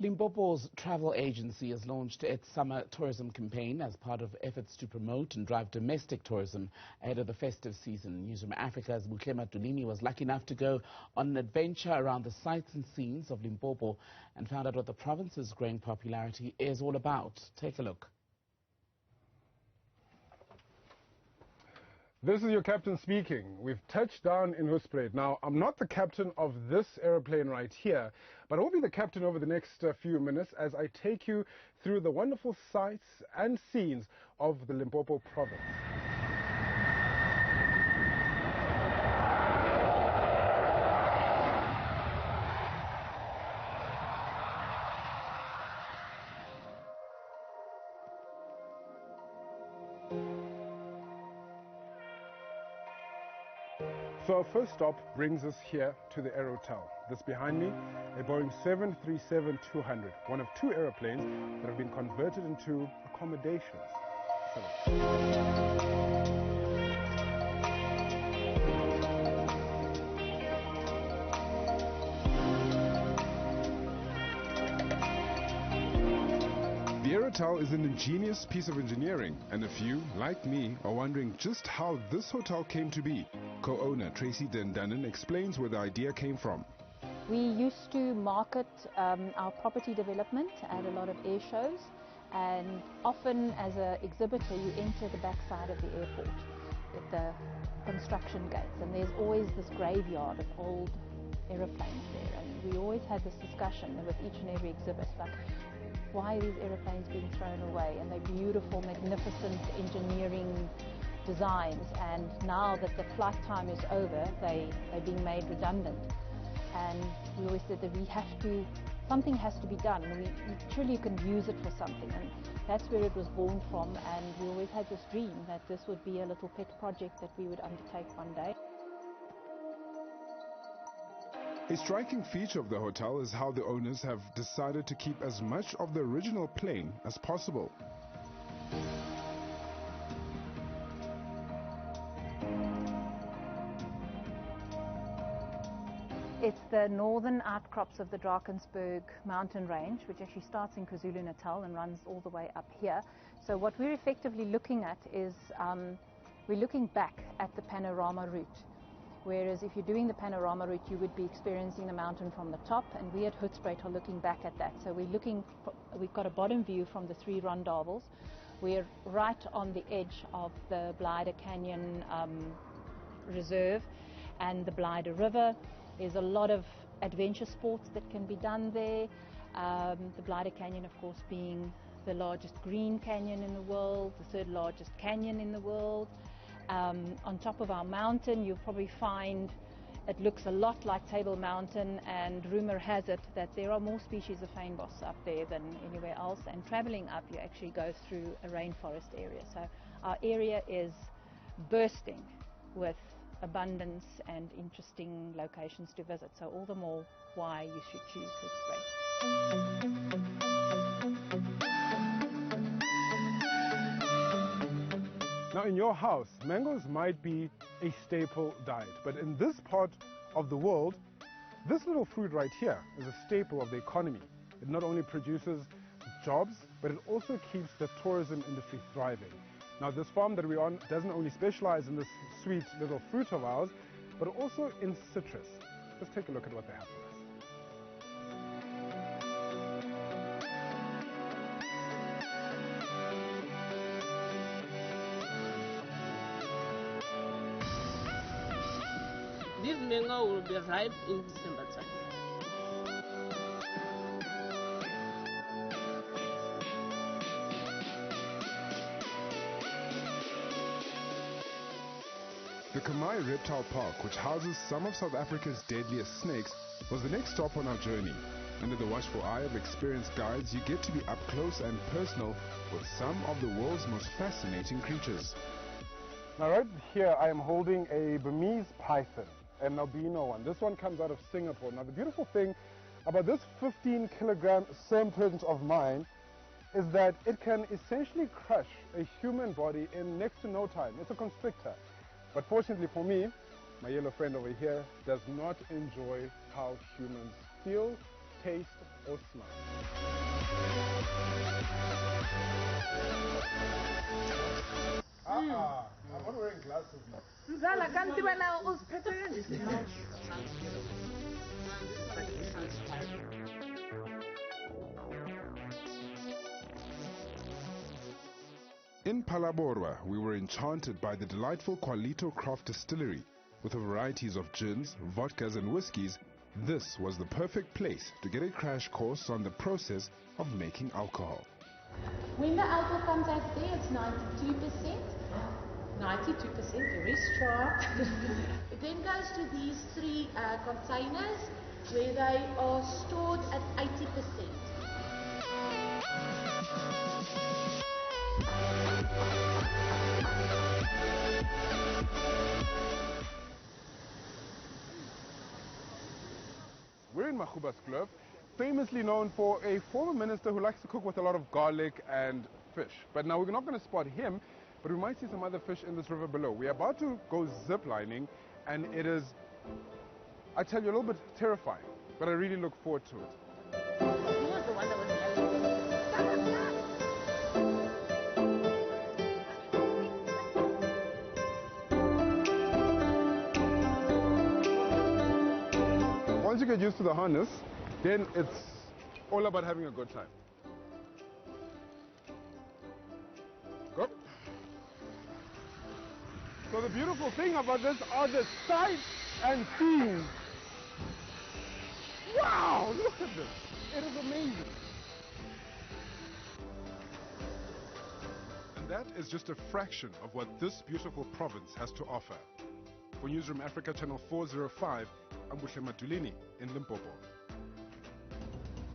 Limpopo's travel agency has launched its summer tourism campaign as part of efforts to promote and drive domestic tourism ahead of the festive season. Newzroom Afrika's Buhle Madulini was lucky enough to go on an adventure around the sights and scenes of Limpopo and found out what the province's growing popularity is all about. Take a look. This is your captain speaking. We've touched down in Hoedspruit. Now, I'm not the captain of this aeroplane right here, but I will be the captain over the next few minutes as I take you through the wonderful sights and scenes of the Limpopo province. So our first stop brings us here to the Aerotel. This behind me, a Boeing 737-200, one of two aeroplanes that have been converted into accommodations. The Aerotel is an ingenious piece of engineering, and a few, like me, are wondering just how this hotel came to be. Co-owner Tracy Dendanen explains where the idea came from. We used to market our property development at a lot of air shows, and often as an exhibitor you enter the backside of the airport at the construction gates, and there's always this graveyard of old aeroplanes there, and we always had this discussion with each and every exhibit, like, why are these aeroplanes being thrown away? And they're beautiful, magnificent engineering designs, and now that the flight time is over, they're being made redundant. And we always said that something has to be done. Surely you can use it for something, and that's where it was born from. And we always had this dream that this would be a little pet project that we would undertake one day. A striking feature of the hotel is how the owners have decided to keep as much of the original plane as possible. It's the northern outcrops of the Drakensberg mountain range, which actually starts in KwaZulu-Natal and runs all the way up here. So what we're effectively looking at is, we're looking back at the panorama route. Whereas if you're doing the panorama route, you would be experiencing the mountain from the top, and we at Hoedspruit are looking back at that. So we've got a bottom view from the three rondavels. We're right on the edge of the Buhle Canyon Reserve and the Buhle River. There's a lot of adventure sports that can be done there. The Buhle Canyon, of course, being the largest green canyon in the world, the third largest canyon in the world. On top of our mountain, you'll probably find it looks a lot like Table Mountain, and rumor has it that there are more species of fynbos up there than anywhere else. And traveling up, you actually go through a rainforest area. So our area is bursting with abundance and interesting locations to visit. So all the more why you should choose Hoedspruit. Now, in your house, mangoes might be a staple diet, but in this part of the world, this little fruit right here is a staple of the economy. It not only produces jobs, but it also keeps the tourism industry thriving. Now, this farm that we're on doesn't only specialize in this sweet little fruit of ours, but also in citrus. Let's take a look at what they have for us. This mango will be ripe in December time. The Kamai Reptile Park, which houses some of South Africa's deadliest snakes, was the next stop on our journey. Under the watchful eye of experienced guides, you get to be up close and personal with some of the world's most fascinating creatures. Now, right here I am holding a Burmese python, an albino one. This one comes out of Singapore. Now, the beautiful thing about this 15-kilogram serpent of mine is that it can essentially crush a human body in next to no time. It's a constrictor. But fortunately for me, my yellow friend over here does not enjoy how humans feel, taste, Osman. I'm not wearing glasses now. Zala, can't you allow us In Palaborwa, we were enchanted by the delightful Qualito Craft Distillery. With varieties of gins, vodkas and whiskies, this was the perfect place to get a crash course on the process of making alcohol. When the alcohol comes out there, it's 92%. 92%, very strong. It then goes to these three containers where they are stored at 80%. We're in Mahuba's Club, famously known for a former minister who likes to cook with a lot of garlic and fish. But now we're not going to spot him, but we might see some other fish in this river below. We're about to go ziplining, and it is, I tell you, a little bit terrifying, but I really look forward to it. Once you get used to the harness, then it's all about having a good time. Go. So the beautiful thing about this are the sights and scenes. Wow, look at this. It is amazing. And that is just a fraction of what this beautiful province has to offer. For Newzroom Afrika Channel 405, I'm Buhle Madulini in Limpopo.